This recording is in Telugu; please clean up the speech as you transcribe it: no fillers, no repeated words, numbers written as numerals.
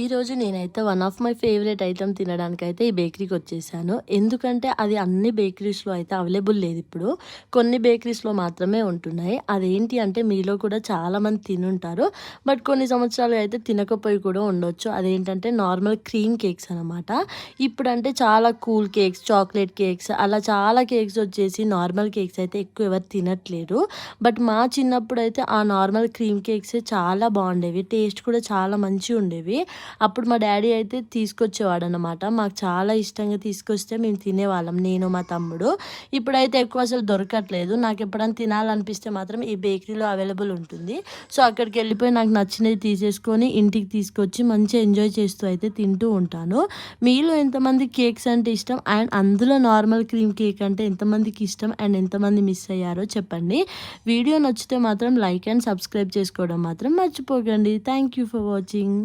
ఈరోజు నేనైతే one of my favourite item తినడానికైతే ఈ బేకరీకి వచ్చేసాను. ఎందుకంటే అది అన్ని బేకరీస్‌లో అయితే అవైలబుల్ లేదు ఇప్పుడు. కొన్ని బేకరీస్‌లో మాత్రమే ఉంటున్నాయి. అదేంటి అంటే మీలో కూడా చాలామంది తినుంటారు. బట్ కొన్ని సంవత్సరాలు అయితే తినకపోయి కూడా ఉండొచ్చు. అదేంటంటే నార్మల్ క్రీమ్ కేక్స్ అనమాట. ఇప్పుడంటే చాలా కూల్ కేక్స్, చాక్లెట్ కేక్స్ అలా చాలా కేక్స్ వచ్చేసి నార్మల్ కేక్స్ అయితే ఎక్కువ ఎవరు తినట్లేరు. బట్ మా చిన్నప్పుడైతే ఆ నార్మల్ క్రీమ్ కేక్సే చాలా బాగుండేవి. టేస్ట్ కూడా చాలా మంచిగుండేవి. అప్పుడు మా డ్యాడీ అయితే తీసుకొచ్చేవాడనమాట. మాకు చాలా ఇష్టంగా తీసుకొస్తే మేము తినేవాళ్ళం నేను, మా తమ్ముడు. ఇప్పుడైతే ఎక్కువ అసలు దొరకట్లేదు. నాకు ఎప్పుడైనా తినాలనిపిస్తే మాత్రం ఈ బేకరీలో అవైలబుల్ ఉంటుంది. సో అక్కడికెళ్ళిపోయి నాకు నచ్చినవి తీసేసుకొని ఇంటికి తీసుకొచ్చి మంచిగా ఎంజాయ్ చేస్తూ అయితే తింటూ ఉంటాను. మీలో ఎంతమంది కేక్స్ అంటే ఇష్టం అండ్ అందులో నార్మల్ క్రీమ్ కేక్ అంటే ఎంతమందికి ఇష్టం అండ్ ఎంతమంది మిస్ అయ్యారో చెప్పండి. వీడియో నచ్చితే మాత్రం లైక్ అండ్ సబ్స్క్రైబ్ చేసుకోవడం మాత్రం మర్చిపోకండి. Thank you for watching.